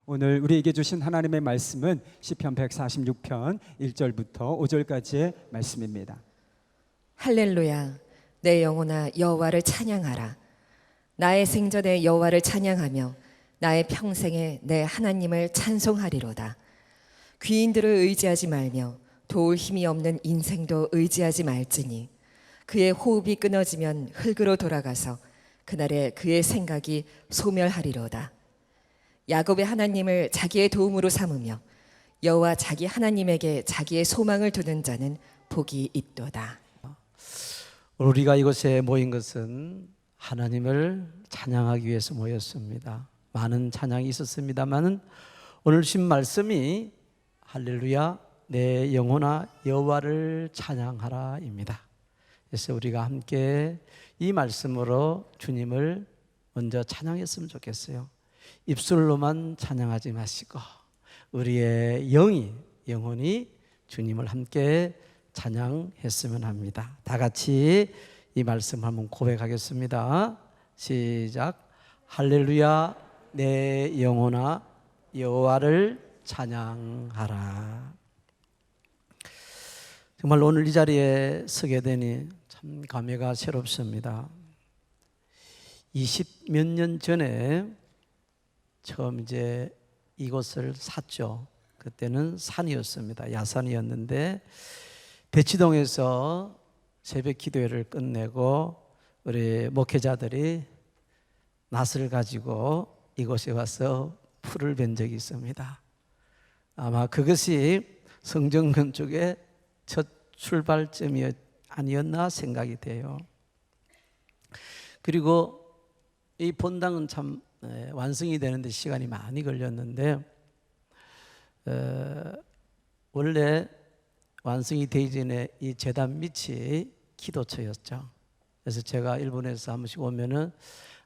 오늘 우리에게 주신 하나님의 말씀은 시편 146편 1절부터 5절까지의 말씀입니다. 할렐루야, 내 영혼아 여호와를 찬양하라. 나의 생전에 여호와를 찬양하며 나의 평생에 내 하나님을 찬송하리로다. 귀인들을 의지하지 말며 도울 힘이 없는 인생도 의지하지 말지니 그의 호흡이 끊어지면 흙으로 돌아가서 그날에 그의 생각이 소멸하리로다. 야곱의 하나님을 자기의 도움으로 삼으며 여호와 자기 하나님에게 자기의 소망을 두는 자는 복이 있도다. 우리가 이곳에 모인 것은 하나님을 찬양하기 위해서 모였습니다. 많은 찬양이 있었습니다만 오늘 신 말씀이 할렐루야 내 영혼아 여호와를 찬양하라입니다. 그래서 우리가 함께 이 말씀으로 주님을 먼저 찬양했으면 좋겠어요. 입술로만 찬양하지 마시고 우리의 영혼이 주님을 함께 찬양했으면 합니다. 다 같이 이 말씀 한번 고백하겠습니다. 시작. 할렐루야 내 영혼아 여호와를 찬양하라. 정말 오늘 이 자리에 서게 되니 참 감회가 새롭습니다. 20몇 년 전에 처음 이제 이곳을 샀죠. 그때는 산이었습니다. 야산이었는데 대치동에서 새벽 기도회를 끝내고 우리 목회자들이 낫을 가지고 이곳에 와서 풀을 벤 적이 있습니다. 아마 그것이 성전 건축의 첫 출발점이 아니었나 생각이 돼요. 그리고 이 본당은 참 완성이 되는데 시간이 많이 걸렸는데 원래 완성이 되기 전에 이 제단 밑이 기도처였죠. 그래서 제가 일본에서 한 번씩 오면은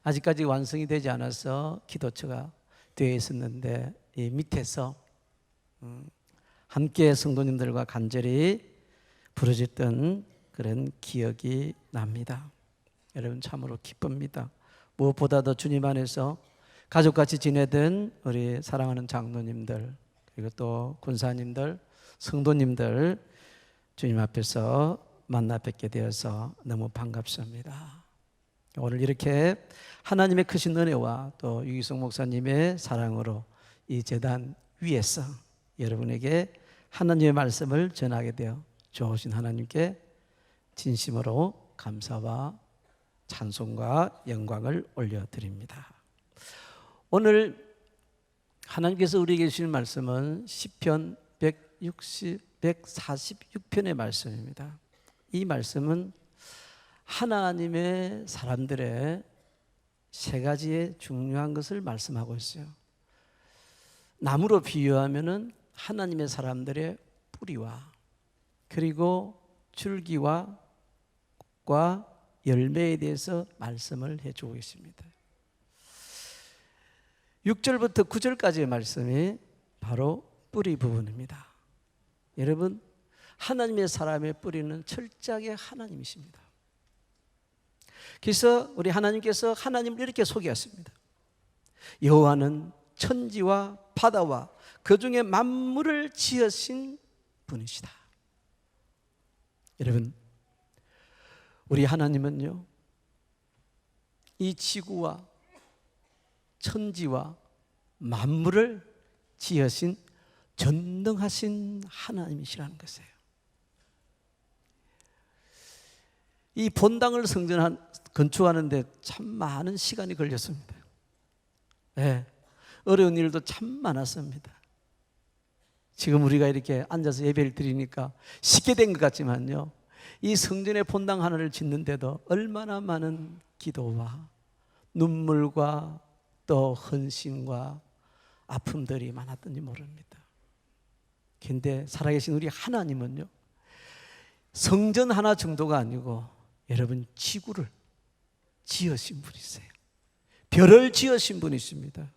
아직까지 완성이 되지 않아서 기도처가 되어 있었는데 이 밑에서 함께 성도님들과 간절히 부르짖던 그런 기억이 납니다. 여러분 참으로 기쁩니다. 무엇보다도 주님 안에서 가족같이 지내던 우리 사랑하는 장로님들 그리고 또 군사님들 성도님들 주님 앞에서 만나 뵙게 되어서 너무 반갑습니다. 오늘 이렇게 하나님의 크신 은혜와 또 유기성 목사님의 사랑으로 이 제단 위에서 여러분에게 하나님의 말씀을 전하게 되어 좋으신 하나님께 진심으로 감사와 찬송과 영광을 올려드립니다. 오늘 하나님께서 우리에게 주신 말씀은 시편 146편의 말씀입니다. 이 말씀은 하나님의 사람들의 세 가지의 중요한 것을 말씀하고 있어요. 나무로 비유하면은 하나님의 사람들의 뿌리와 그리고 줄기와 꽃과 열매에 대해서 말씀을 해주고 있습니다. 6절부터 9절까지의 말씀이 바로 뿌리 부분입니다. 여러분 하나님의 사람의 뿌리는 철저하게 하나님이십니다. 그래서 우리 하나님께서 하나님을 이렇게 소개했습니다. 여호와는 천지와 바다와 그 중에 만물을 지으신 분이시다. 여러분 우리 하나님은요 이 지구와 천지와 만물을 지으신 전능하신 하나님이시라는 것이에요. 이 본당을 건축하는데 참 많은 시간이 걸렸습니다. 네, 어려운 일도 참 많았습니다. 지금 우리가 이렇게 앉아서 예배를 드리니까 쉽게 된 것 같지만요 이 성전의 본당 하나를 짓는데도 얼마나 많은 기도와 눈물과 또 헌신과 아픔들이 많았던지 모릅니다. 그런데 살아계신 우리 하나님은요 성전 하나 정도가 아니고 여러분 지구를 지으신 분이세요. 별을 지으신 분이십니다.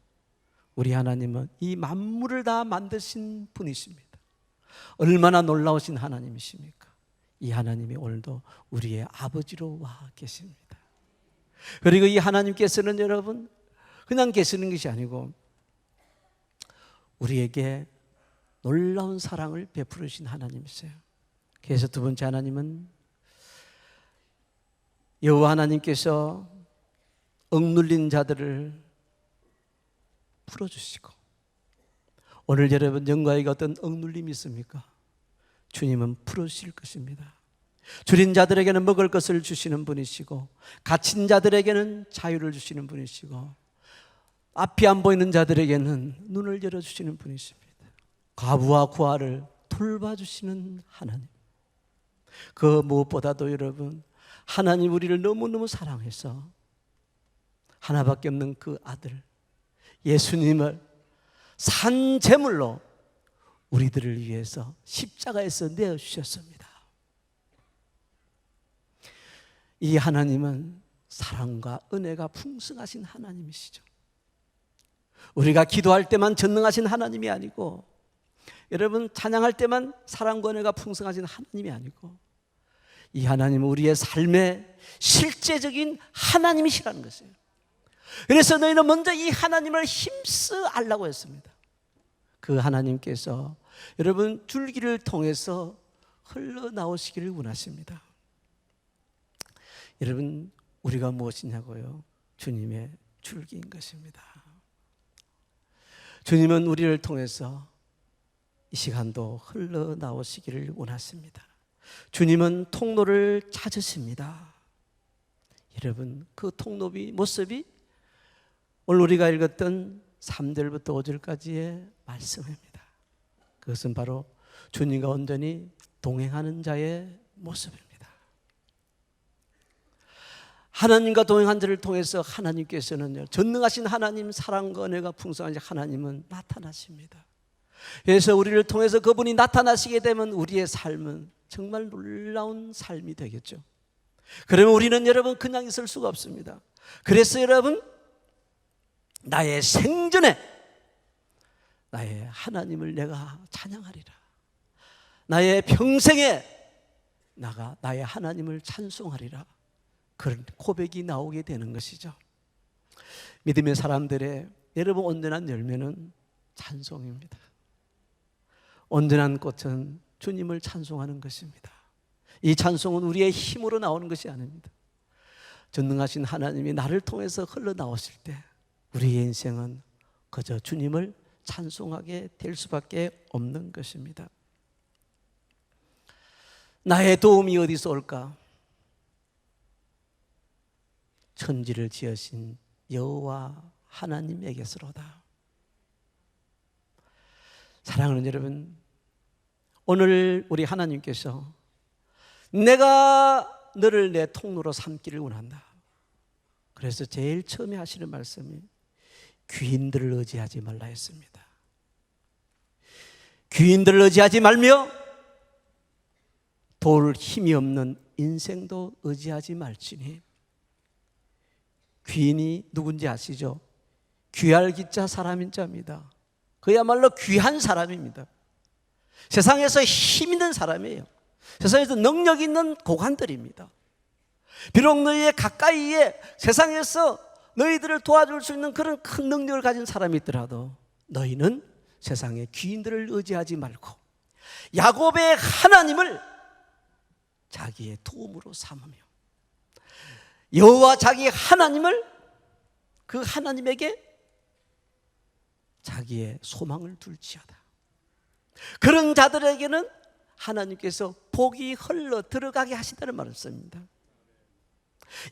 우리 하나님은 이 만물을 다 만드신 분이십니다. 얼마나 놀라우신 하나님이십니까? 이 하나님이 오늘도 우리의 아버지로 와 계십니다. 그리고 이 하나님께서는 여러분 그냥 계시는 것이 아니고 우리에게 놀라운 사랑을 베푸르신 하나님이세요. 그래서 두 번째 하나님은 여호와 하나님께서 억눌린 자들을 풀어주시고, 오늘 여러분 영과에게 어떤 억눌림이 있습니까? 주님은 풀어주실 것입니다. 줄인 자들에게는 먹을 것을 주시는 분이시고, 갇힌 자들에게는 자유를 주시는 분이시고, 앞이 안 보이는 자들에게는 눈을 열어주시는 분이십니다. 과부와 고아를 돌봐주시는 하나님. 그 무엇보다도 여러분, 하나님 우리를 너무너무 사랑해서 하나밖에 없는 그 아들 예수님을 산 제물로 우리들을 위해서 십자가에서 내어주셨습니다. 이 하나님은 사랑과 은혜가 풍성하신 하나님이시죠. 우리가 기도할 때만 전능하신 하나님이 아니고, 여러분 찬양할 때만 사랑과 은혜가 풍성하신 하나님이 아니고, 이 하나님은 우리의 삶의 실제적인 하나님이시라는 것이에요. 그래서 너희는 먼저 이 하나님을 힘써 알라고 했습니다. 그 하나님께서 여러분 줄기를 통해서 흘러나오시기를 원하십니다. 여러분, 우리가 무엇이냐고요? 주님의 줄기인 것입니다. 주님은 우리를 통해서 이 시간도 흘러나오시기를 원하십니다. 주님은 통로를 찾으십니다. 여러분, 그 통로비 모습이 오늘 우리가 읽었던 3절부터 5절까지의 말씀입니다. 그것은 바로 주님과 온전히 동행하는 자의 모습입니다. 하나님과 동행한 자를 통해서 하나님께서는요, 전능하신 하나님, 사랑과 은혜가 풍성하신 하나님은 나타나십니다. 그래서 우리를 통해서 그분이 나타나시게 되면 우리의 삶은 정말 놀라운 삶이 되겠죠. 그러면 우리는 여러분 그냥 있을 수가 없습니다. 그래서 여러분, 나의 생전에 나의 하나님을 내가 찬양하리라, 나의 평생에 나의 하나님을 찬송하리라, 그런 고백이 나오게 되는 것이죠. 믿음의 사람들의 여러분 온전한 열매는 찬송입니다. 온전한 꽃은 주님을 찬송하는 것입니다. 이 찬송은 우리의 힘으로 나오는 것이 아닙니다. 전능하신 하나님이 나를 통해서 흘러나오실 때 우리의 인생은 그저 주님을 찬송하게 될 수밖에 없는 것입니다. 나의 도움이 어디서 올까? 천지를 지으신 여호와 하나님에게서로다. 사랑하는 여러분, 오늘 우리 하나님께서 내가 너를 내 통로로 삼기를 원한다. 그래서 제일 처음에 하시는 말씀이 귀인들을 의지하지 말라 했습니다. 귀인들을 의지하지 말며 도울 힘이 없는 인생도 의지하지 말지니. 귀인이 누군지 아시죠? 귀할 기자 사람인 자입니다. 그야말로 귀한 사람입니다. 세상에서 힘 있는 사람이에요. 세상에서 능력 있는 고관들입니다. 비록 너희의 가까이에 세상에서 너희들을 도와줄 수 있는 그런 큰 능력을 가진 사람이 있더라도 너희는 세상의 귀인들을 의지하지 말고 야곱의 하나님을 자기의 도움으로 삼으며 여호와 자기 하나님을, 그 하나님에게 자기의 소망을 둘지어다. 그런 자들에게는 하나님께서 복이 흘러 들어가게 하신다는 말을 씁니다.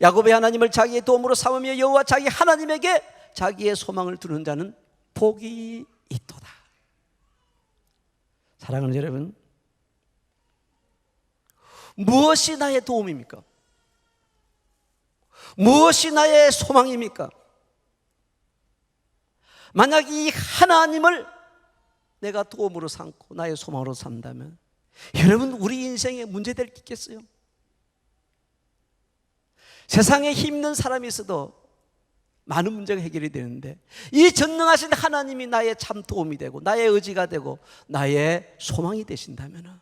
야곱의 하나님을 자기의 도움으로 삼으며 여호와 자기 하나님에게 자기의 소망을 두는 자는 복이 있도다. 사랑하는 여러분, 무엇이 나의 도움입니까? 무엇이 나의 소망입니까? 만약 이 하나님을 내가 도움으로 삼고 나의 소망으로 삼다면 여러분, 우리 인생에 문제될 게 있겠어요? 세상에 힘든 사람이 있어도 많은 문제가 해결이 되는데 이 전능하신 하나님이 나의 참 도움이 되고 나의 의지가 되고 나의 소망이 되신다면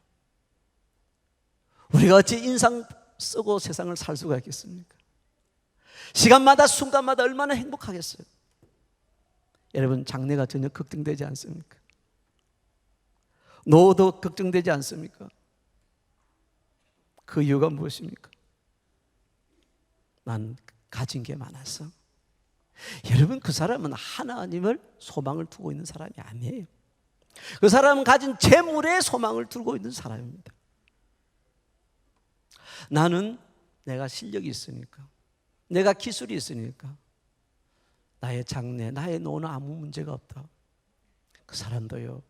우리가 어찌 인상 쓰고 세상을 살 수가 있겠습니까? 시간마다 순간마다 얼마나 행복하겠어요. 여러분, 장래가 전혀 걱정되지 않습니까? 노후도 걱정되지 않습니까? 그 이유가 무엇입니까? 난 가진 게 많아서. 여러분, 그 사람은 하나님을 소망을 두고 있는 사람이 아니에요. 그 사람은 가진 재물에 소망을 두고 있는 사람입니다. 나는 내가 실력이 있으니까, 내가 기술이 있으니까, 나의 장래, 나의 노는 아무 문제가 없다. 그 사람도요,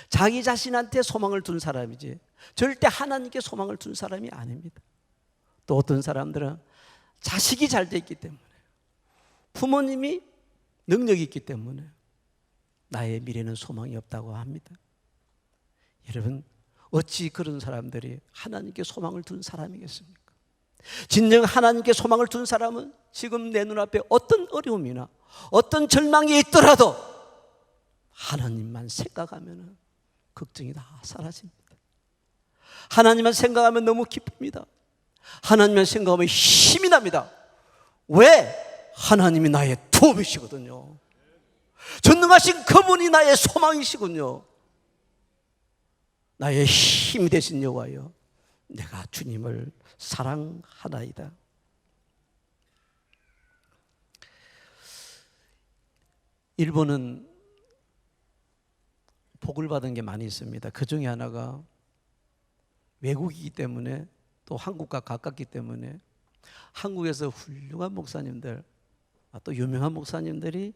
자기 자신한테 소망을 둔 사람이지 절대 하나님께 소망을 둔 사람이 아닙니다. 또 어떤 사람들은 자식이 잘 돼 있기 때문에, 부모님이 능력이 있기 때문에 나의 미래는 소망이 없다고 합니다. 여러분, 어찌 그런 사람들이 하나님께 소망을 둔 사람이겠습니까? 진정 하나님께 소망을 둔 사람은 지금 내 눈앞에 어떤 어려움이나 어떤 절망이 있더라도 하나님만 생각하면 걱정이 다 사라집니다. 하나님만 생각하면 너무 기쁩니다. 하나님만 생각하면 힘이 납니다. 왜? 하나님이 나의 도움이시거든요. 전능하신 그분이 나의 소망이시군요. 나의 힘이 되신 여호와여, 내가 주님을 사랑하나이다. 일본은 복을 받은 게 많이 있습니다. 그 중에 하나가 외국이기 때문에, 또 한국과 가깝기 때문에 한국에서 훌륭한 목사님들, 또 유명한 목사님들이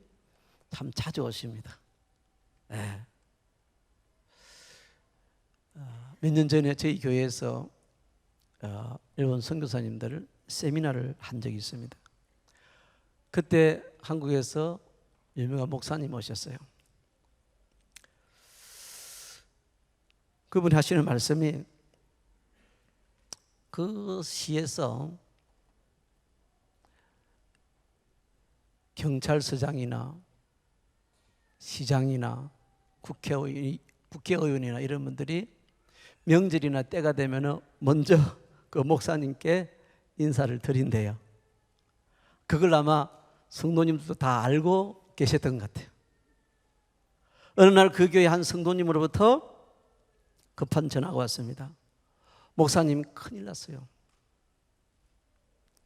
참 자주 오십니다. 네. 몇 년 전에 저희 교회에서 일본 선교사님들 세미나를 한 적이 있습니다. 그때 한국에서 유명한 목사님 오셨어요. 그분이 하시는 말씀이, 그 시에서 경찰서장이나 시장이나 국회의원이나 이런 분들이 명절이나 때가 되면 먼저 그 목사님께 인사를 드린대요. 그걸 아마 성도님들도 다 알고 계셨던 것 같아요. 어느 날 그 교회 한 성도님으로부터 급한 전화가 왔습니다. 목사님, 큰일 났어요.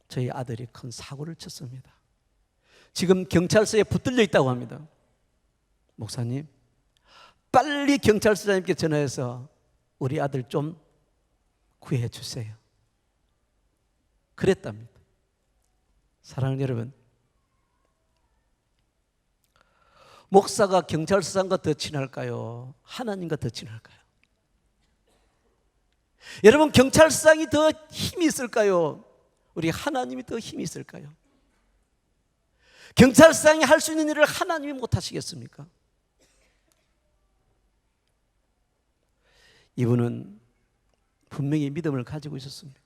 저희 아들이 큰 사고를 쳤습니다. 지금 경찰서에 붙들려 있다고 합니다. 목사님, 빨리 경찰서장님께 전화해서 우리 아들 좀 구해 주세요. 그랬답니다. 사랑하는 여러분, 목사가 경찰서장과 더 친할까요? 하나님과 더 친할까요? 여러분, 경찰서장이 더 힘이 있을까요? 우리 하나님이 더 힘이 있을까요? 경찰서장이 할 수 있는 일을 하나님이 못 하시겠습니까? 이분은 분명히 믿음을 가지고 있었습니다.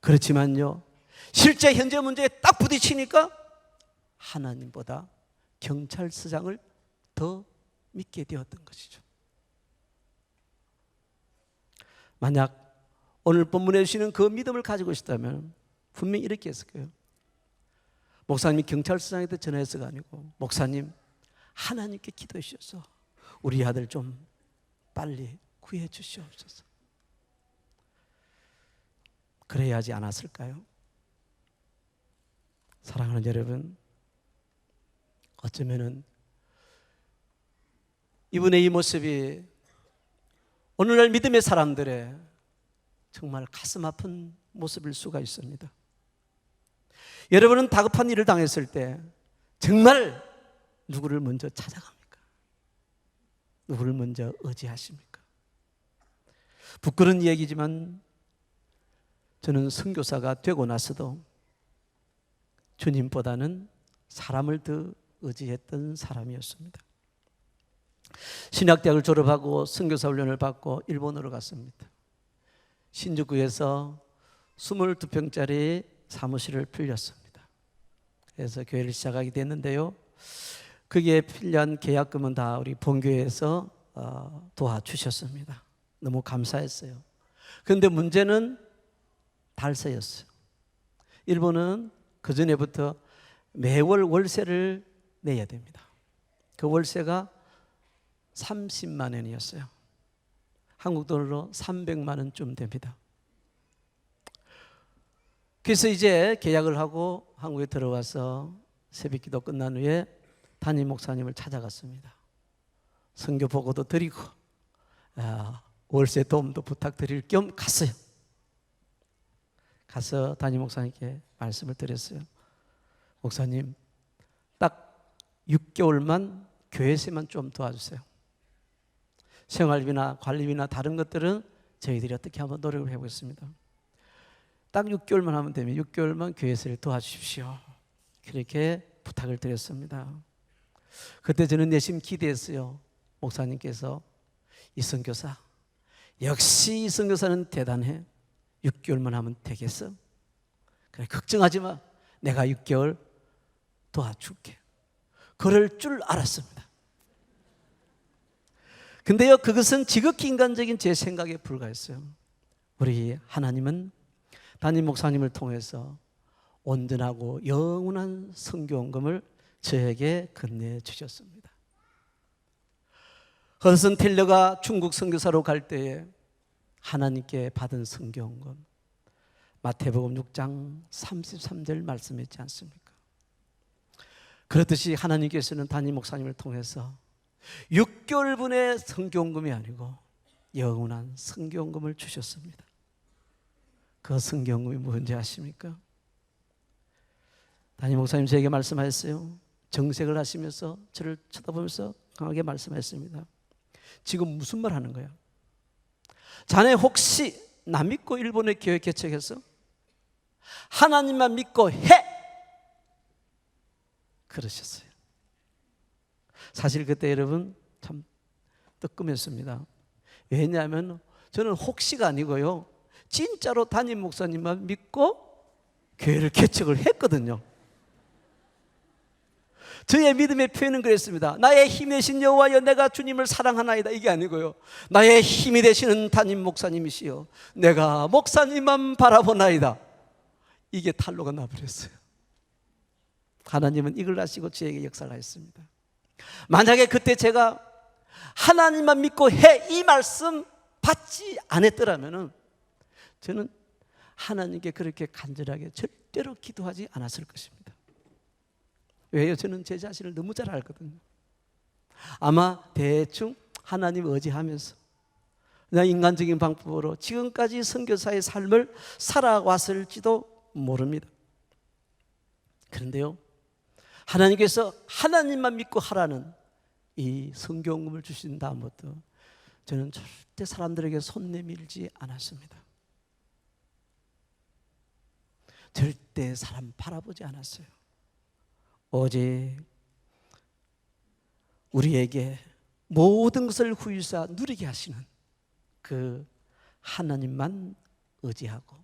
그렇지만요, 실제 현재 문제에 딱 부딪히니까 하나님보다 경찰서장을 더 믿게 되었던 것이죠. 만약 오늘 본문에 주시는 그 믿음을 가지고 있다면 분명히 이렇게 했을 거예요. 목사님이 경찰서장한테 전화해서가 아니고, 목사님, 하나님께 기도해 주셔서 우리 아들 좀 빨리 구해 주시옵소서. 그래야 하지 않았을까요? 사랑하는 여러분, 어쩌면은 이분의 이 모습이 오늘날 믿음의 사람들의 정말 가슴 아픈 모습일 수가 있습니다. 여러분은 다급한 일을 당했을 때 정말 누구를 먼저 찾아갑니까? 누구를 먼저 의지하십니까? 부끄러운 얘기지만 저는 선교사가 되고 나서도 주님보다는 사람을 더 의지했던 사람이었습니다. 신학대학을 졸업하고 선교사 훈련을 받고 일본으로 갔습니다. 신주쿠에서 22평짜리 사무실을 빌렸습니다. 그래서 교회를 시작하게 됐는데요, 거기에 필요한 계약금은 다 우리 본교회에서 도와주셨습니다. 너무 감사했어요. 그런데 문제는 달세였어요. 일본은 그 전에부터 매월 월세를 내야 됩니다. 그 월세가 30만 원이었어요. 한국 돈으로 300만 원쯤 됩니다. 그래서 이제 계약을 하고 한국에 들어와서 새벽기도 끝난 후에 담임 목사님을 찾아갔습니다. 선교 보고도 드리고 월세 도움도 부탁드릴 겸 갔어요. 가서 담임 목사님께 말씀을 드렸어요. 목사님, 딱 6개월만 교회세만 좀 도와주세요. 생활비나 관리비나 다른 것들은 저희들이 어떻게 한번 노력을 해보겠습니다. 딱 6개월만 하면 되면 6개월만 교회세를 도와주십시오. 그렇게 부탁을 드렸습니다. 그때 저는 내심 기대했어요. 목사님께서 이 선교사, 역시 이 선교사는 대단해. 6개월만 하면 되겠어? 그래, 걱정하지 마. 내가 6개월 도와줄게. 그럴 줄 알았습니다. 근데요, 그것은 지극히 인간적인 제 생각에 불과했어요. 우리 하나님은 담임 목사님을 통해서 온전하고 영원한 선교원금을 저에게 건네주셨습니다. 허드슨 텔러가 중국 선교사로 갈 때에 하나님께 받은 선교원금, 마태복음 6장 33절 말씀했지 않습니까? 그렇듯이 하나님께서는 담임 목사님을 통해서 6개월분의 선교원금이 아니고 영원한 선교원금을 주셨습니다. 그 선교원금이 뭔지 아십니까? 담임 목사님 저에게 말씀하셨어요. 정색을 하시면서 저를 쳐다보면서 강하게 말씀하셨습니다. 지금 무슨 말 하는 거야? 자네 혹시 나 믿고 일본에 교회 개척했어? 하나님만 믿고 해! 그러셨어요. 사실 그때 여러분 참 뜨끔했습니다. 왜냐하면 저는 혹시가 아니고요, 진짜로 담임 목사님만 믿고 교회를 개척을 했거든요. 저의 믿음의 표현은 그랬습니다. 나의 힘이 되신 여호와여, 내가 주님을 사랑하나이다, 이게 아니고요, 나의 힘이 되시는 담임 목사님이시여, 내가 목사님만 바라보나이다, 이게 탄로가 나버렸어요. 하나님은 이걸 아시고 저에게 역사를 하셨습니다. 만약에 그때 제가 하나님만 믿고 해, 이 말씀 받지 않았더라면 저는 하나님께 그렇게 간절하게 절대로 기도하지 않았을 것입니다. 왜요? 저는 제 자신을 너무 잘 알거든요. 아마 대충 하나님 의지하면서 그냥 인간적인 방법으로 지금까지 선교사의 삶을 살아왔을지도 모릅니다. 그런데요, 하나님께서 하나님만 믿고 하라는 이 선교원금을 주신 다음부터 저는 절대 사람들에게 손 내밀지 않았습니다. 절대 사람 바라보지 않았어요. 오직 우리에게 모든 것을 후일사 누리게 하시는 그 하나님만 의지하고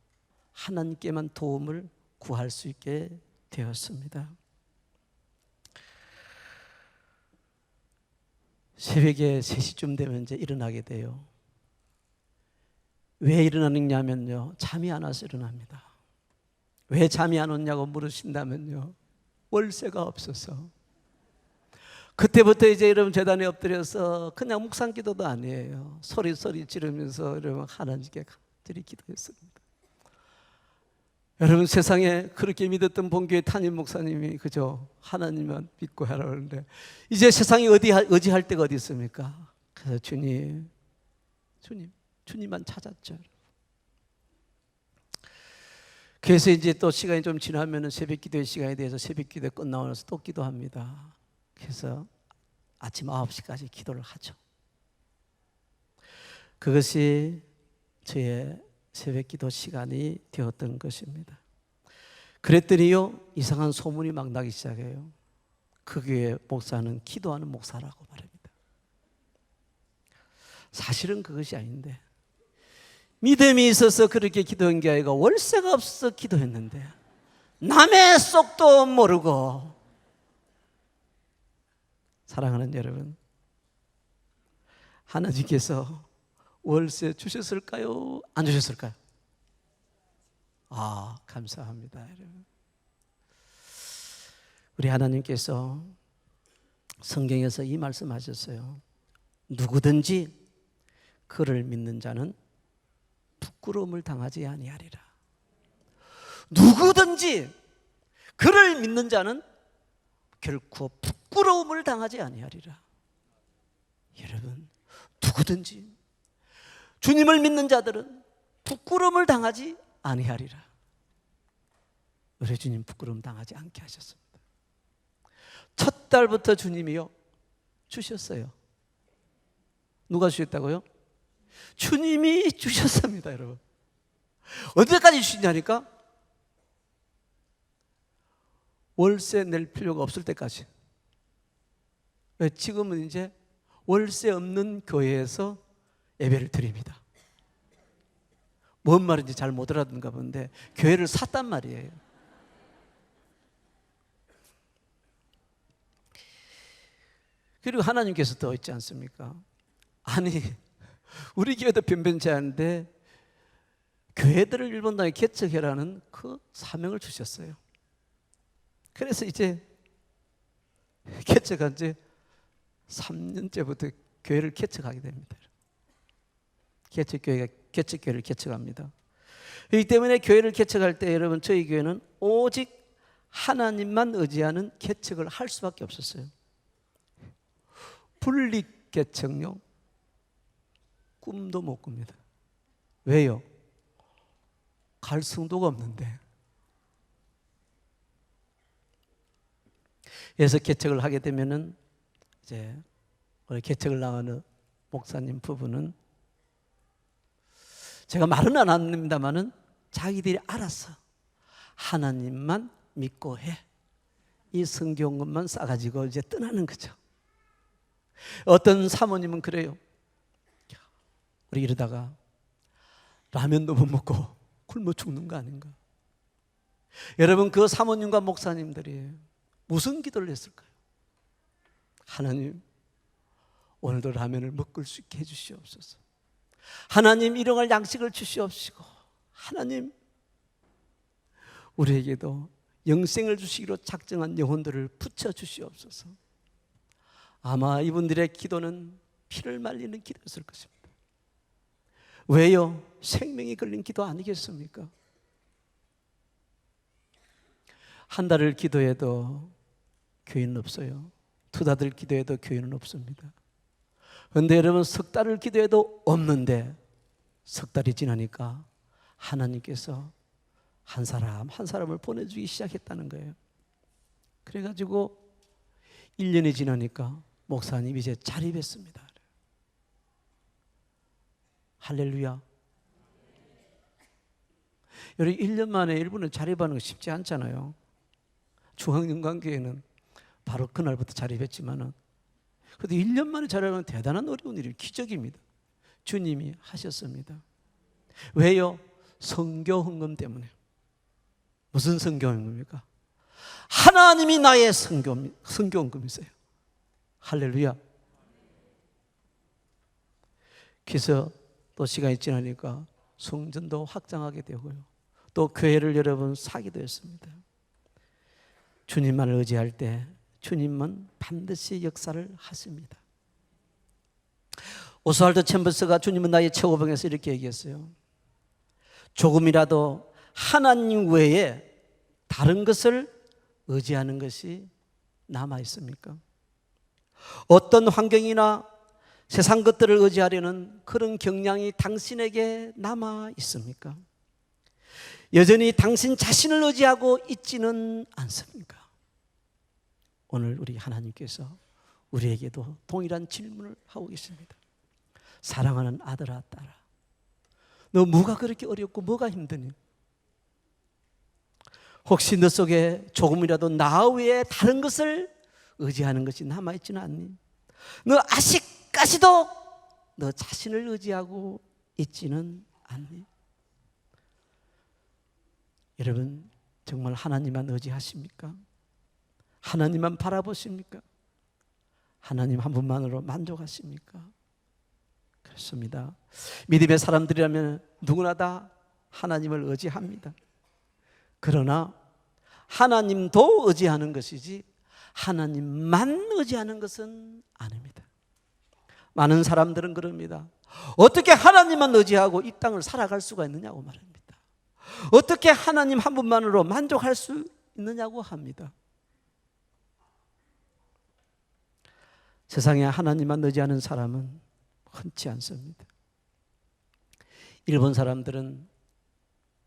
하나님께만 도움을 구할 수 있게 되었습니다. 새벽에 3시쯤 되면 이제 일어나게 돼요. 왜 일어나느냐면요, 잠이 안 와서 일어납니다. 왜 잠이 안 오냐고 물으신다면요, 월세가 없어서. 그때부터 이제 여러분 재단에 엎드려서 그냥 묵상 기도도 아니에요. 소리 지르면서 여러분 하나님께 간절히 기도했습니다. 여러분, 세상에 그렇게 믿었던 본교회 담임 목사님이 그저 하나님만 믿고 하라고 하는데 이제 세상에 의지할 데가 어디 있습니까? 그래서 주님만 찾았죠. 그래서 이제 또 시간이 좀 지나면 새벽 기도의 시간에 대해서 새벽 기도 끝나고 나서 또 기도합니다. 그래서 아침 9시까지 기도를 하죠. 그것이 저의 새벽 기도 시간이 되었던 것입니다. 그랬더니요, 이상한 소문이 막 나기 시작해요. 그 교회 목사는 기도하는 목사라고 말합니다. 사실은 그것이 아닌데, 믿음이 있어서 그렇게 기도한 게 아니라 월세가 없어서 기도했는데 남의 속도 모르고. 사랑하는 여러분, 하나님께서 월세 주셨을까요? 안 주셨을까요? 감사합니다, 여러분. 우리 하나님께서 성경에서 이 말씀하셨어요. 누구든지 그를 믿는 자는 부끄러움을 당하지 아니하리라. 누구든지 그를 믿는 자는 결코 부끄러움을 당하지 아니하리라. 여러분, 누구든지 주님을 믿는 자들은 부끄러움을 당하지 아니하리라. 우리 주님 부끄러움 당하지 않게 하셨습니다. 첫 달부터 주님이요 주셨어요. 누가 주셨다고요? 주님이 주셨습니다, 여러분. 언제까지 주시냐니까? 월세 낼 필요가 없을 때까지. 지금은 이제 월세 없는 교회에서 예배를 드립니다. 뭔 말인지 잘 못 알아듣는가 본데 교회를 샀단 말이에요. 그리고 하나님께서 또 있지 않습니까? 아니, 우리 교회도 변변치 않은데 교회들을 일본 땅에 개척해라는 그 사명을 주셨어요. 그래서 이제 개척한 지 3년째부터 교회를 개척하게 됩니다. 개척교회를 개척합니다. 그렇기 때문에 교회를 개척할 때 여러분, 저희 교회는 오직 하나님만 의지하는 개척을 할 수밖에 없었어요. 분립 개척요? 꿈도 못 꿉니다. 왜요? 갈 성도가 없는데. 그래서 개척을 하게 되면은 이제 우리 개척을 나가는 목사님 부부는 제가 말은 안 합니다만은 자기들이 알아서 하나님만 믿고 해. 이 성경것만 싸가지고 이제 떠나는 거죠. 어떤 사모님은 그래요. 우리 이러다가 라면도 못 먹고 굶어 죽는 거 아닌가? 여러분, 그 사모님과 목사님들이 무슨 기도를 했을까요? 하나님, 오늘도 라면을 먹을 수 있게 해주시옵소서. 하나님, 일용할 양식을 주시옵시고, 하나님, 우리에게도 영생을 주시기로 작정한 영혼들을 붙여주시옵소서. 아마 이분들의 기도는 피를 말리는 기도였을 것입니다. 왜요? 생명이 걸린 기도 아니겠습니까? 한 달을 기도해도 교인은 없어요. 두 달을 기도해도 교인은 없습니다. 그런데 여러분, 석 달을 기도해도 없는데 석 달이 지나니까 하나님께서 한 사람 한 사람을 보내주기 시작했다는 거예요. 그래가지고 1년이 지나니까 목사님 이제 자립했습니다. 할렐루야. 여러분, 1년 만에 일본에 자립하는 거 쉽지 않잖아요. 중앙영광교회는 바로 그날부터 자립했지만은, 그래도 1년 만에 자립하는 대단한 어려운 일이 기적입니다. 주님이 하셨습니다. 왜요? 선교 헌금 때문에. 무슨 선교 헌금입니까? 하나님이 나의 선교 헌금이세요. 할렐루야. 그래서 또 시간이 지나니까 성전도 확장하게 되고요. 또 교회를 여러분 사기도 했습니다. 주님만을 의지할 때 주님은 반드시 역사를 하십니다. 오스왈드 챔버스가 주님은 나의 최고봉에서 이렇게 얘기했어요. 조금이라도 하나님 외에 다른 것을 의지하는 것이 남아 있습니까? 어떤 환경이나 세상 것들을 의지하려는 그런 경향이 당신에게 남아 있습니까? 여전히 당신 자신을 의지하고 있지는 않습니까? 오늘 우리 하나님께서 우리에게도 동일한 질문을 하고 계십니다. 사랑하는 아들아, 딸아, 너 뭐가 그렇게 어렵고 뭐가 힘드니? 혹시 너 속에 조금이라도 나 외에 다른 것을 의지하는 것이 남아있지는 않니? 너 아직까지도 너 자신을 의지하고 있지는 않니? 여러분, 정말 하나님만 의지하십니까? 하나님만 바라보십니까? 하나님 한 분만으로 만족하십니까? 그렇습니다. 믿음의 사람들이라면 누구나 다 하나님을 의지합니다. 그러나 하나님도 의지하는 것이지 하나님만 의지하는 것은 아닙니다. 많은 사람들은 그럽니다. 어떻게 하나님만 의지하고 이 땅을 살아갈 수가 있느냐고 말합니다. 어떻게 하나님 한 분만으로 만족할 수 있느냐고 합니다. 세상에 하나님만 의지하는 사람은 흔치 않습니다. 일본 사람들은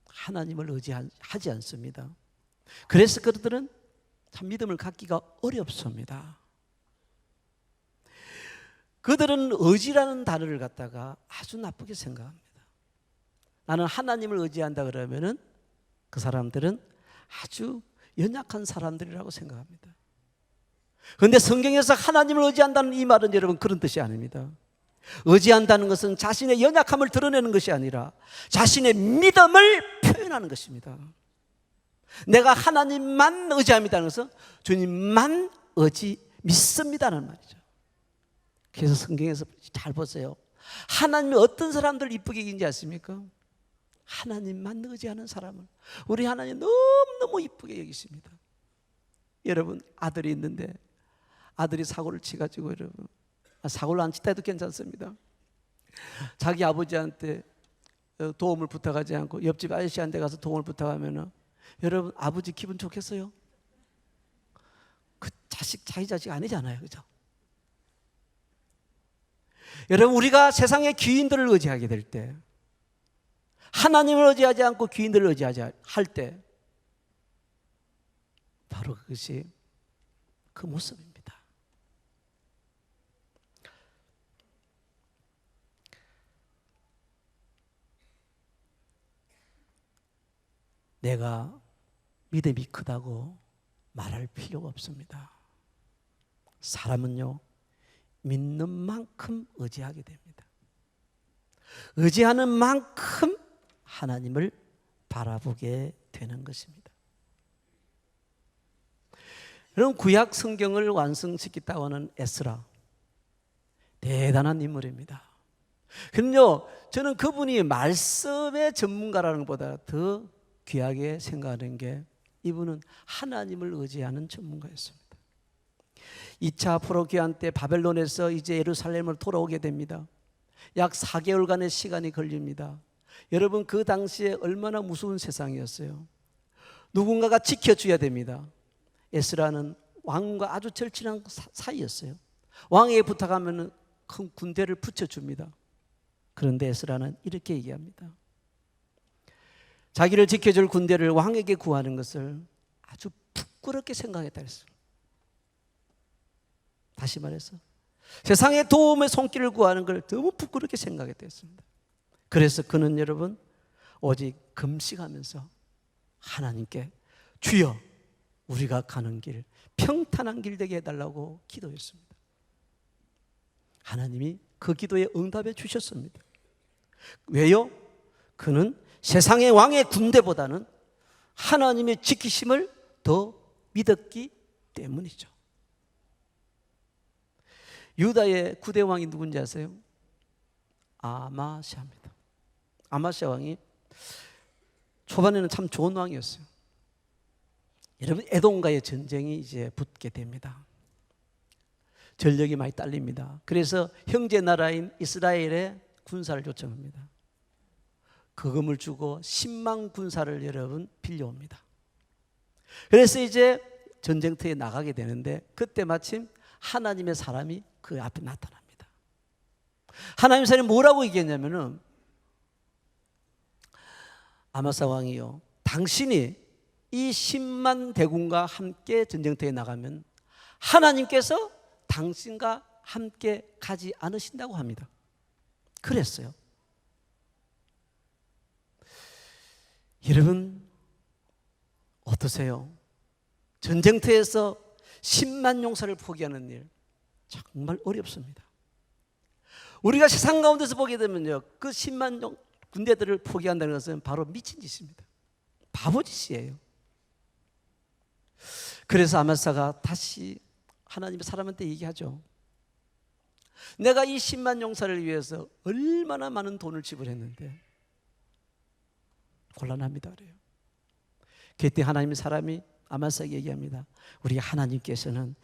하나님을 의지하지 않습니다. 그래서 그들은 참 믿음을 갖기가 어렵습니다. 그들은 의지라는 단어를 갖다가 아주 나쁘게 생각합니다. 나는 하나님을 의지한다 그러면은 그 사람들은 아주 연약한 사람들이라고 생각합니다. 그런데 성경에서 하나님을 의지한다는 이 말은 여러분 그런 뜻이 아닙니다. 의지한다는 것은 자신의 연약함을 드러내는 것이 아니라 자신의 믿음을 표현하는 것입니다. 내가 하나님만 의지합니다는 것은 주님만 믿습니다는 말이죠. 그래서 성경에서 잘 보세요. 하나님이 어떤 사람들을 이쁘게 여기는지 아십니까? 하나님만 의지하는 사람을 우리 하나님 너무너무 이쁘게 여기십니다. 여러분 아들이 있는데 아들이 사고를 치가지고 여러분 사고를 안 치다 해도 괜찮습니다. 자기 아버지한테 도움을 부탁하지 않고 옆집 아저씨한테 가서 도움을 부탁하면 여러분 아버지 기분 좋겠어요? 그 자식 자기 자식 아니잖아요, 그죠? 여러분 우리가 세상의 귀인들을 의지하게 될 때, 하나님을 의지하지 않고 귀인들을 의지하지 할 때 바로 그것이 그 모습입니다. 내가 믿음이 크다고 말할 필요가 없습니다. 사람은요 믿는 만큼 의지하게 됩니다. 의지하는 만큼 하나님을 바라보게 되는 것입니다. 여러분 구약 성경을 완성시켰다고 하는 에스라 대단한 인물입니다. 그런요 저는 그분이 말씀의 전문가라는 것보다 더 귀하게 생각하는 게 이분은 하나님을 의지하는 전문가였습니다. 2차 포로기한 때 바벨론에서 이제 예루살렘을 돌아오게 됩니다. 약 4개월간의 시간이 걸립니다. 여러분 그 당시에 얼마나 무서운 세상이었어요. 누군가가 지켜줘야 됩니다. 에스라는 왕과 아주 절친한 사이였어요. 왕에게 부탁하면 큰 군대를 붙여줍니다. 그런데 에스라는 이렇게 얘기합니다. 자기를 지켜줄 군대를 왕에게 구하는 것을 아주 부끄럽게 생각했다 했어요. 다시 말해서 세상의 도움의 손길을 구하는 걸 너무 부끄럽게 생각했다 했습니다. 그래서 그는 여러분 오직 금식하면서 하나님께 주여 우리가 가는 길 평탄한 길 되게 해달라고 기도했습니다. 하나님이 그 기도에 응답해 주셨습니다. 왜요? 그는 세상의 왕의 군대보다는 하나님의 지키심을 더 믿었기 때문이죠. 유다의 9대 왕이 누군지 아세요? 아마시아입니다. 아마시아 왕이 초반에는 참 좋은 왕이었어요. 여러분 에돔과의 전쟁이 이제 붙게 됩니다. 전력이 많이 딸립니다. 그래서 형제 나라인 이스라엘에 군사를 요청합니다. 거금을 주고 10만 군사를 여러분 빌려옵니다. 그래서 이제 전쟁터에 나가게 되는데 그때 마침 하나님의 사람이 그 앞에 나타납니다. 하나님의 사람이 뭐라고 얘기했냐면은 아마사 왕이요 당신이 이 10만 대군과 함께 전쟁터에 나가면 하나님께서 당신과 함께 가지 않으신다고 합니다. 그랬어요. 여러분 어떠세요? 전쟁터에서 10만 용사를 포기하는 일 정말 어렵습니다. 우리가 세상 가운데서 보게 되면요 그 10만 군대들을 포기한다는 것은 바로 미친 짓입니다. 바보짓이에요. 그래서 아마사가 다시 하나님의 사람한테 얘기하죠. 내가 이 10만 용사를 위해서 얼마나 많은 돈을 지불했는데 곤란합니다 그래요. 그때 하나님의 사람이 아마사에게 얘기합니다. 우리 하나님께서는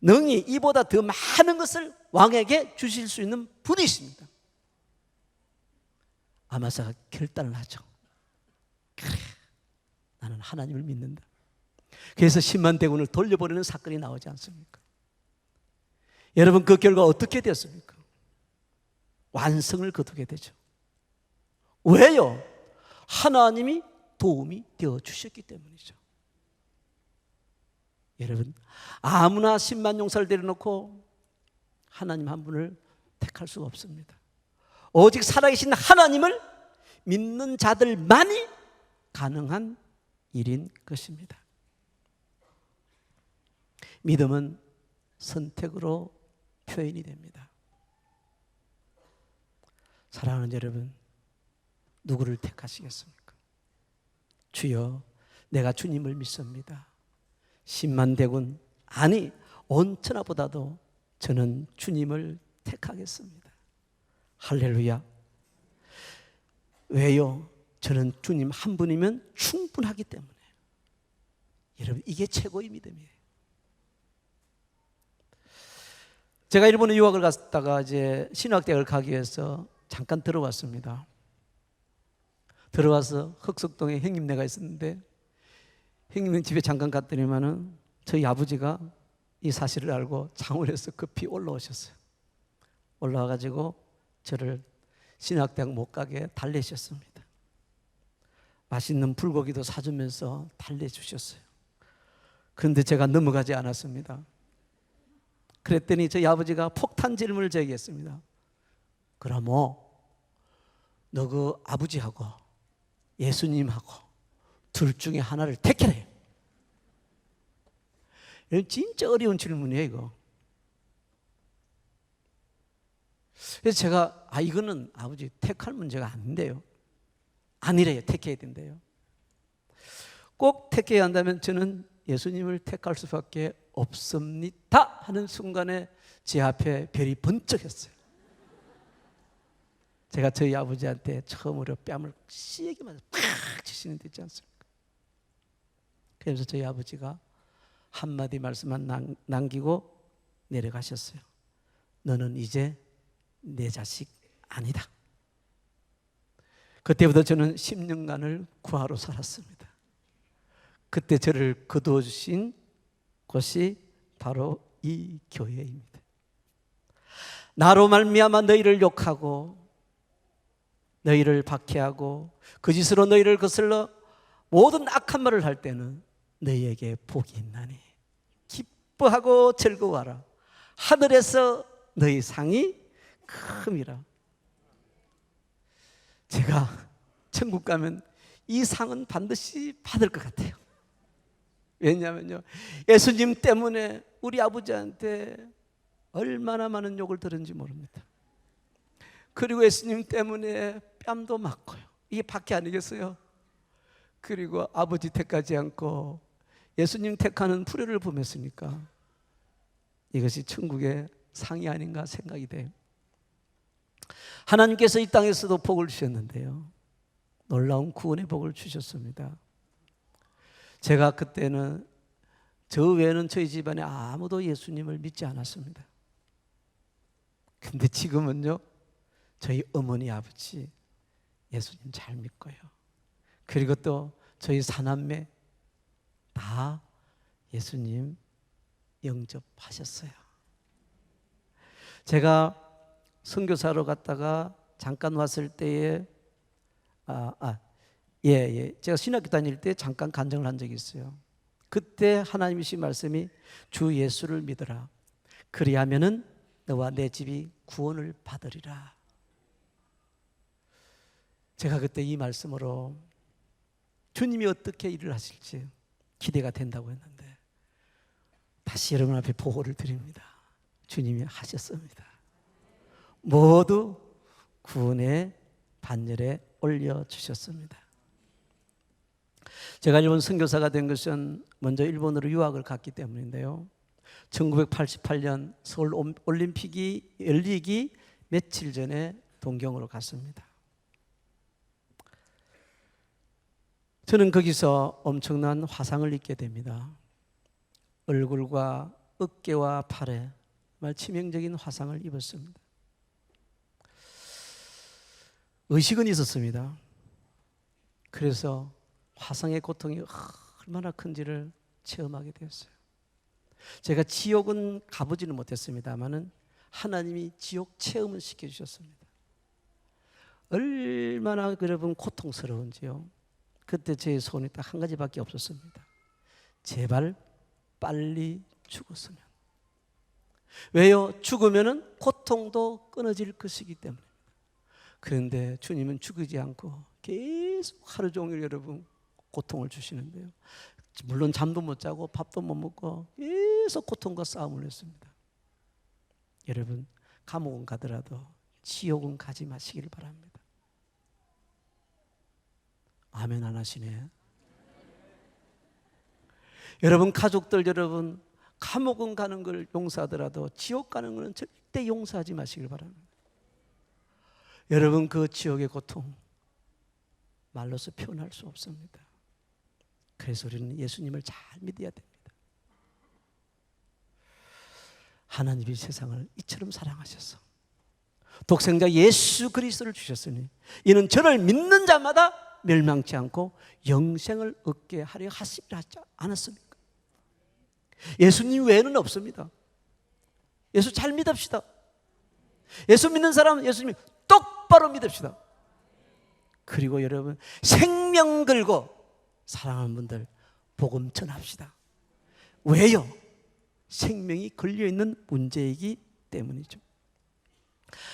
능히 이보다 더 많은 것을 왕에게 주실 수 있는 분이십니다. 아마사가 결단을 하죠. 그래, 나는 하나님을 믿는다. 그래서 10만 대군을 돌려보내는 사건이 나오지 않습니까? 여러분, 그 결과 어떻게 되었습니까? 완성을 거두게 되죠. 왜요? 하나님이 도움이 되어 주셨기 때문이죠. 여러분, 아무나 10만 용사를 데려놓고 하나님 한 분을 택할 수가 없습니다. 오직 살아계신 하나님을 믿는 자들만이 가능한 일인 것입니다. 믿음은 선택으로 표현이 됩니다. 사랑하는 여러분, 누구를 택하시겠습니까? 주여, 내가 주님을 믿습니다. 10만 대군, 아니 온천하보다도 저는 주님을 택하겠습니다. 할렐루야. 왜요? 저는 주님 한 분이면 충분하기 때문에. 여러분, 이게 최고의 믿음이에요. 제가 일본에 유학을 갔다가 이제 신학대학을 가기 위해서 잠깐 들어왔습니다. 들어와서 흑석동에 형님네가 있었는데, 형님네 집에 잠깐 갔더니만은 저희 아버지가 이 사실을 알고 창원에서 급히 올라오셨어요. 올라와가지고 저를 신학대학 못 가게 달래셨습니다. 맛있는 불고기도 사주면서 달래주셨어요. 그런데 제가 넘어가지 않았습니다. 그랬더니 저희 아버지가 폭탄 질문을 제기했습니다. 그럼 너 그 아버지하고 예수님하고 둘 중에 하나를 택해라. 이건 진짜 어려운 질문이에요, 이거. 그래서 제가 이거는 아버지 택할 문제가 아닌데요. 아니래요. 택해야 된대요. 꼭 택해야 한다면 저는 예수님을 택할 수밖에 없습니다 하는 순간에 제 앞에 별이 번쩍했어요. 제가 저희 아버지한테 처음으로 뺨을 세게 맞아서 팍 치시는 데 있지 않습니까? 그래서 저희 아버지가 한마디 말씀만 남기고 내려가셨어요. 너는 이제 내 자식 아니다. 그때부터 저는 10년간을 구하로 살았습니다. 그때 저를 거두어 주신 곳이 바로 이 교회입니다. 나로 말미암아 너희를 욕하고 너희를 박해하고 거짓으로 너희를 거슬러 모든 악한 말을 할 때는 너희에게 복이 있나니 기뻐하고 즐거워하라. 하늘에서 너희 상이 큼이라. 제가 천국 가면 이 상은 반드시 받을 것 같아요. 왜냐하면요, 예수님 때문에 우리 아버지한테 얼마나 많은 욕을 들은지 모릅니다. 그리고 예수님 때문에 뺨도 맞고요. 이게 박해 아니겠어요? 그리고 아버지 택하지 않고 예수님 택하는 불효를 범했으니까 이것이 천국의 상이 아닌가 생각이 돼요. 하나님께서 이 땅에서도 복을 주셨는데요, 놀라운 구원의 복을 주셨습니다. 제가 그때는 저 외에는 저희 집안에 아무도 예수님을 믿지 않았습니다. 근데 지금은요, 저희 어머니 아버지 예수님 잘 믿고요. 그리고 또 저희 사남매 다 예수님 영접하셨어요. 제가 선교사로 갔다가 잠깐 왔을 때에 제가 신학교 다닐 때 잠깐 간증을 한 적이 있어요. 그때 하나님이 주신 말씀이 주 예수를 믿어라. 그리하면은 너와 내 집이 구원을 받으리라. 제가 그때 이 말씀으로 주님이 어떻게 일을 하실지 기대가 된다고 했는데 다시 여러분 앞에 보고를 드립니다. 주님이 하셨습니다. 모두 구원의 반열에 올려주셨습니다. 제가 일본 선교사가 된 것은 먼저 일본으로 유학을 갔기 때문인데요, 1988년 서울 올림픽이 열리기 며칠 전에 동경으로 갔습니다. 저는 거기서 엄청난 화상을 입게 됩니다. 얼굴과 어깨와 팔에 정말 치명적인 화상을 입었습니다. 의식은 있었습니다. 그래서 화상의 고통이 얼마나 큰지를 체험하게 되었어요. 제가 지옥은 가보지는 못했습니다만은 하나님이 지옥 체험을 시켜주셨습니다. 얼마나 여러분 고통스러운지요. 그때 제 소원이 딱 한 가지밖에 없었습니다. 제발 빨리 죽었으면. 왜요? 죽으면은 고통도 끊어질 것이기 때문에. 그런데 주님은 죽이지 않고 계속 하루 종일 여러분 고통을 주시는데요. 물론 잠도 못 자고 밥도 못 먹고 계속 고통과 싸움을 했습니다. 여러분, 감옥은 가더라도 지옥은 가지 마시길 바랍니다. 아멘 안 하시네. 여러분 가족들 여러분 감옥은 가는 걸 용서하더라도 지옥 가는 것은 절대 용서하지 마시길 바랍니다. 여러분 그 지옥의 고통 말로서 표현할 수 없습니다. 그래서 우리는 예수님을 잘 믿어야 됩니다. 하나님이 세상을 이처럼 사랑하셔서 독생자 예수 그리스도를 주셨으니 이는 저를 믿는 자마다 멸망치 않고 영생을 얻게 하려 하시지 않았습니까? 예수님 외에는 없습니다. 예수 잘 믿읍시다. 예수 믿는 사람은 예수님 똑바로 믿읍시다. 그리고 여러분 생명 걸고 사랑하는 분들 복음 전합시다. 왜요? 생명이 걸려있는 문제이기 때문이죠.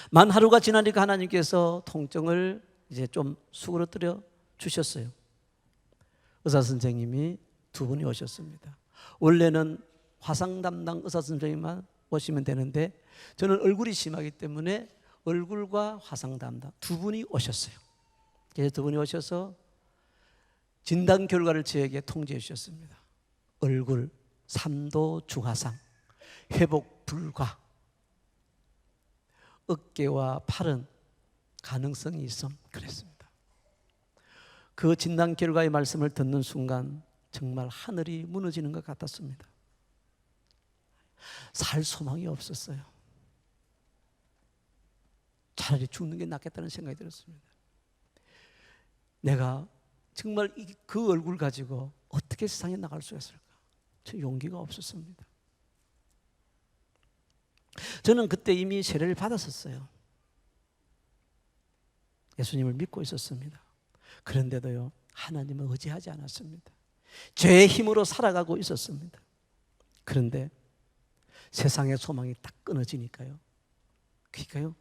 만 하루가 지나니까 하나님께서 통증을 이제 좀 수그러뜨려 주셨어요. 의사 선생님이 두 분이 오셨습니다. 원래는 화상 담당 의사 선생님만 오시면 되는데 저는 얼굴이 심하기 때문에 얼굴과 화상 담당 두 분이 오셨어요. 그래서 두 분이 오셔서 진단 결과를 저에게 통지해 주셨습니다. 얼굴 3도 중하상, 회복 불가, 어깨와 팔은 가능성이 있음 그랬습니다. 그 진단 결과의 말씀을 듣는 순간 정말 하늘이 무너지는 것 같았습니다. 살 소망이 없었어요. 차라리 죽는 게 낫겠다는 생각이 들었습니다. 내가 정말 그 얼굴 가지고 어떻게 세상에 나갈 수 있을까? 저 용기가 없었습니다. 저는 그때 이미 세례를 받았었어요. 예수님을 믿고 있었습니다. 그런데도요 하나님을 의지하지 않았습니다. 죄의 힘으로 살아가고 있었습니다. 그런데 세상의 소망이 딱 끊어지니까요, 그러니까요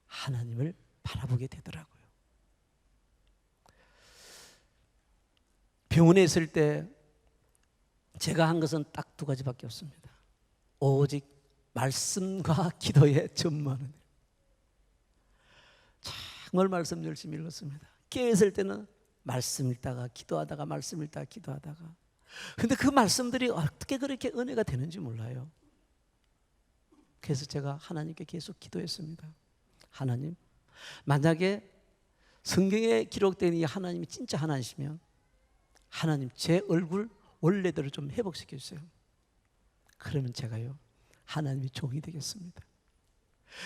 하나님을 바라보게 되더라고요. 병원에 있을 때 제가 한 것은 딱 두 가지밖에 없습니다. 오직 말씀과 기도에 전무하는 일. 정말 말씀 열심히 읽었습니다. 깨어있을 때는 말씀 읽다가 기도하다가 말씀 읽다가 기도하다가, 근데 그 말씀들이 어떻게 그렇게 은혜가 되는지 몰라요. 그래서 제가 하나님께 계속 기도했습니다. 하나님, 만약에 성경에 기록된 이 하나님이 진짜 하나님이시면 하나님 제 얼굴 원래대로 좀 회복시켜 주세요. 그러면 제가요 하나님의 종이 되겠습니다.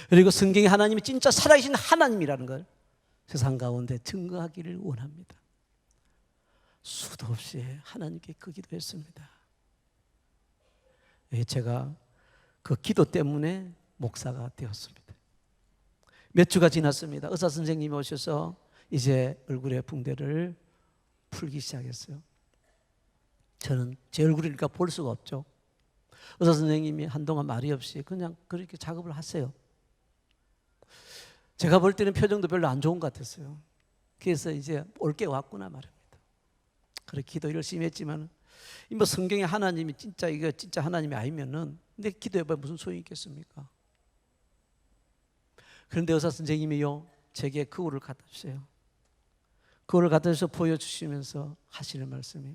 그리고 성경에 하나님이 진짜 살아계신 하나님이라는 걸 세상 가운데 증거하기를 원합니다. 수도 없이 하나님께 그 기도했습니다. 제가 그 기도 때문에 목사가 되었습니다. 몇 주가 지났습니다. 의사 선생님이 오셔서 이제 얼굴의 붕대를 풀기 시작했어요. 저는 제 얼굴이니까 볼 수가 없죠. 의사 선생님이 한동안 말이 없이 그냥 그렇게 작업을 하세요. 제가 볼 때는 표정도 별로 안 좋은 것 같았어요. 그래서 이제 올 게 왔구나 말입니다. 그렇게 기도 열심히 했지만 뭐 성경에 하나님이 진짜 이거 진짜 하나님이 아니면은 근데 기도해봐야 무슨 소용이 있겠습니까? 그런데 의사 선생님이요 제게 그거를 갖다 주세요. 그거를 갖다 주셔서 보여주시면서 하시는 말씀이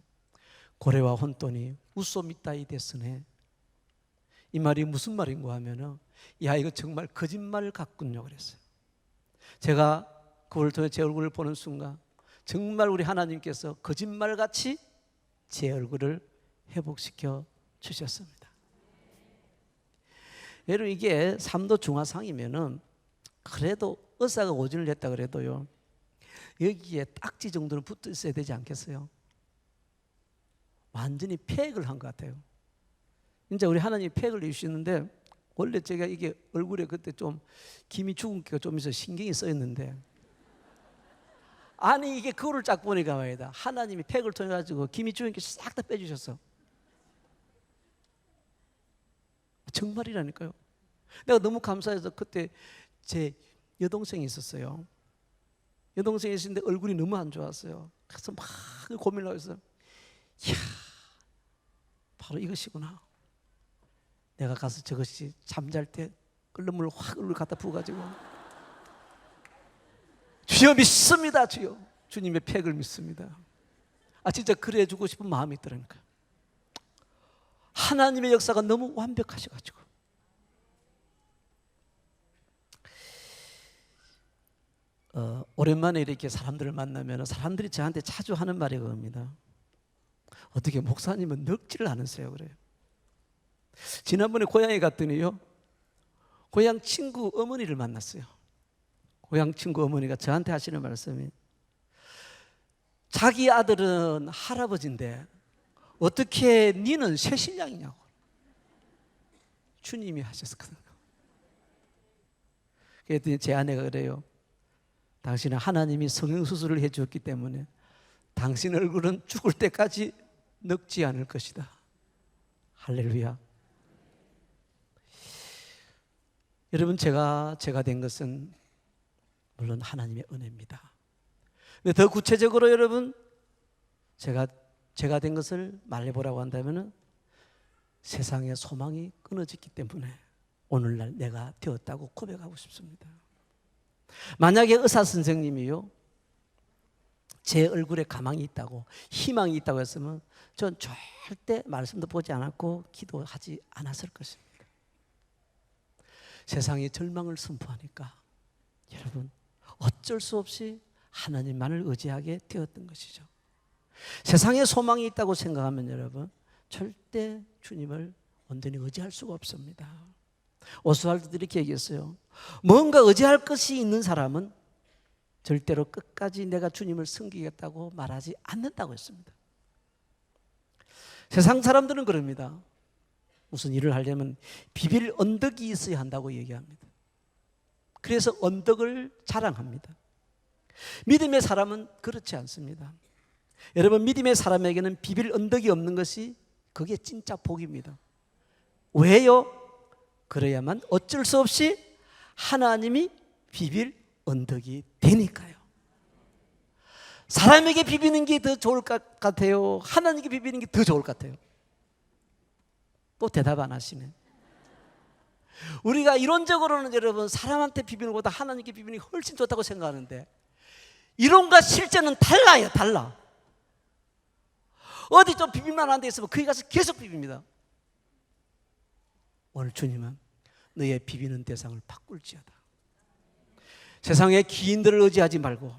고래와 혼돈이 우소 밑다이 됐으네. 이 말이 무슨 말인고 하면은 야 이거 정말 거짓말 같군요 그랬어요. 제가 그걸 통해 제 얼굴을 보는 순간 정말 우리 하나님께서 거짓말같이 제 얼굴을 회복시켜 주셨습니다. 여러분 이게 3도 중하상이면은 그래도 의사가 오진을 했다 그래도요, 여기에 딱지 정도는 붙어 있어야 되지 않겠어요? 완전히 폐액을 한 것 같아요. 진짜 우리 하나님이 폐액을 내주시는데, 원래 제가 이게 얼굴에 그때 좀 김이 죽은 게가 좀 있어 신경이 쓰였는데, 아니 이게 그거를 쫙 보니까 말이다, 하나님이 폐액을 통해 가지고 김이 죽은 게 싹 다 빼주셨어. 정말이라니까요. 내가 너무 감사해서 그때 제 여동생이 있었어요. 여동생이 있었는데 얼굴이 너무 안 좋았어요. 그래서 막 고민을 하고 있어요. 이야, 바로 이것이구나. 내가 가서 저것이 잠잘 때 끓는 물을 확 얼굴 갖다 부어가지고, 주여 믿습니다. 주여, 주님의 팩을 믿습니다. 진짜 그래 주고 싶은 마음이 있더라니까요. 하나님의 역사가 너무 완벽하셔가지고. 오랜만에 이렇게 사람들을 만나면 사람들이 저한테 자주 하는 말이 그겁니다. 어떻게 목사님은 늙지를 않으세요? 그래요. 지난번에 고향에 갔더니요, 고향 친구 어머니를 만났어요. 고향 친구 어머니가 저한테 하시는 말씀이, 자기 아들은 할아버지인데 어떻게 니는 새신랑이냐고 주님이 하셨거든요. 그랬더니 제 아내가 그래요. 당신은 하나님이 성형수술을 해주었기 때문에 당신 얼굴은 죽을 때까지 늙지 않을 것이다. 할렐루야. 여러분, 제가 된 것은 물론 하나님의 은혜입니다. 근데 더 구체적으로 여러분, 제가 된 것을 말해보라고 한다면 세상의 소망이 끊어졌기 때문에 오늘날 내가 되었다고 고백하고 싶습니다. 만약에 의사 선생님이요, 제 얼굴에 가망이 있다고, 희망이 있다고 했으면 전 절대 말씀도 보지 않았고 기도하지 않았을 것입니다. 세상에 절망을 선포하니까 여러분 어쩔 수 없이 하나님만을 의지하게 되었던 것이죠. 세상에 소망이 있다고 생각하면 여러분 절대 주님을 온전히 의지할 수가 없습니다. 오스왈드도 이렇게 얘기했어요. 뭔가 의지할 것이 있는 사람은 절대로 끝까지 내가 주님을 섬기겠다고 말하지 않는다고 했습니다. 세상 사람들은 그럽니다. 무슨 일을 하려면 비빌 언덕이 있어야 한다고 얘기합니다. 그래서 언덕을 자랑합니다. 믿음의 사람은 그렇지 않습니다. 여러분, 믿음의 사람에게는 비빌 언덕이 없는 것이 그게 진짜 복입니다. 왜요? 그래야만 어쩔 수 없이 하나님이 비빌 언덕이 되니까요. 사람에게 비비는 게 더 좋을 것 같아요? 하나님께 비비는 게 더 좋을 것 같아요? 또 대답 안 하시네. 우리가 이론적으로는 여러분 사람한테 비비는 것보다 하나님께 비비는 게 훨씬 좋다고 생각하는데 이론과 실제는 달라요. 달라. 어디 좀 비빌만 한 데 있으면 거기 가서 계속 비빕니다. 오늘 주님은 너의 비비는 대상을 바꿀지어다. 세상의 기인들을 의지하지 말고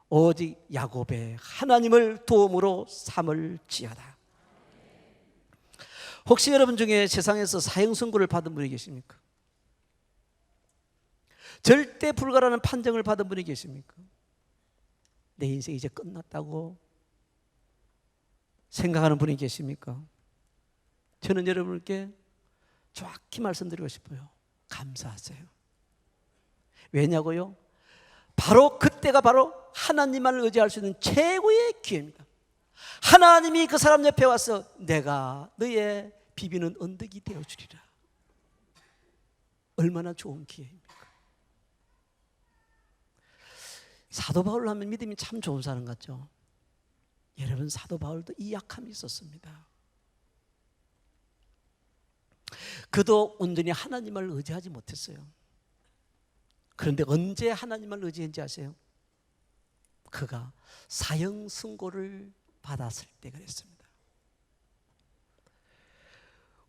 오직 야곱의 하나님을 도움으로 삼을지어다. 혹시 여러분 중에 세상에서 사형 선고를 받은 분이 계십니까? 절대 불가라는 판정을 받은 분이 계십니까? 내 인생이 이제 끝났다고 생각하는 분이 계십니까? 저는 여러분께 정확히 말씀드리고 싶어요. 감사하세요. 왜냐고요? 바로 그때가 바로 하나님만을 의지할 수 있는 최고의 기회입니다. 하나님이 그 사람 옆에 와서 내가 너의 비비는 언덕이 되어주리라. 얼마나 좋은 기회입니까? 사도 바울 하면 믿음이 참 좋은 사람 같죠? 여러분, 사도 바울도 이 약함이 있었습니다. 그도 온전히 하나님을 의지하지 못했어요. 그런데 언제 하나님을 의지했는지 아세요? 그가 사형 선고를 받았을 때 그랬습니다.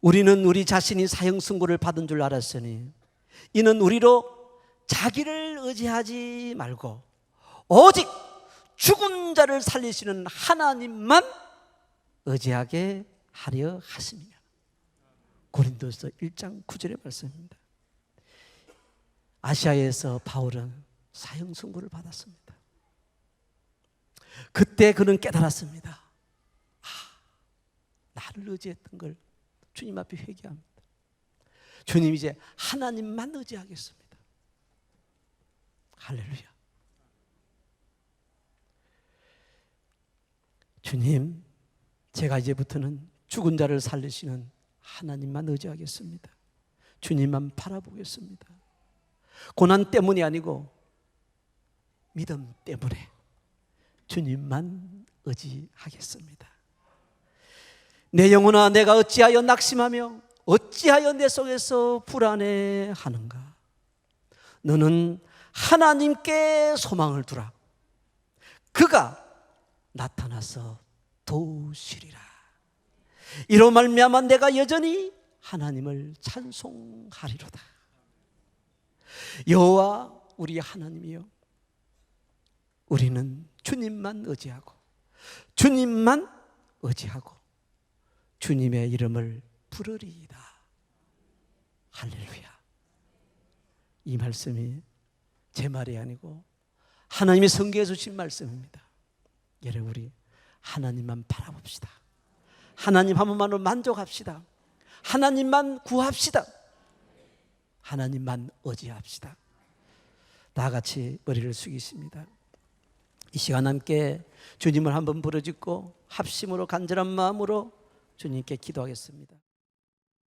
우리는 우리 자신이 사형 선고를 받은 줄 알았으니 이는 우리로 자기를 의지하지 말고 오직 죽은 자를 살리시는 하나님만 의지하게 하려 하심이라. 고린도서 1장 9절의 말씀입니다. 아시아에서 바울은 사형 선고를 받았습니다. 그때 그는 깨달았습니다. 아, 나를 의지했던 걸 주님 앞에 회개합니다. 주님, 이제 하나님만 의지하겠습니다. 할렐루야. 주님, 제가 이제부터는 죽은 자를 살리시는 하나님만 의지하겠습니다. 주님만 바라보겠습니다. 고난 때문이 아니고 믿음 때문에 주님만 의지하겠습니다. 내 영혼아, 내가 어찌하여 낙심하며 어찌하여 내 속에서 불안해하는가? 너는 하나님께 소망을 두라. 그가 나타나서 도우시리라. 이로 말미암아 내가 여전히 하나님을 찬송하리로다. 여호와 우리 하나님이여, 우리는 주님만 의지하고 주님만 의지하고 주님의 이름을 부르리이다. 할렐루야. 이 말씀이 제 말이 아니고 하나님이 성경에 주신 말씀입니다. 여러분, 우리 하나님만 바라봅시다. 하나님 한 분만으로 만족합시다. 하나님만 구합시다. 하나님만 의지합시다. 다 같이 머리를 숙이십니다. 이 시간 함께 주님을 한번 부르짖고 합심으로 간절한 마음으로 주님께 기도하겠습니다.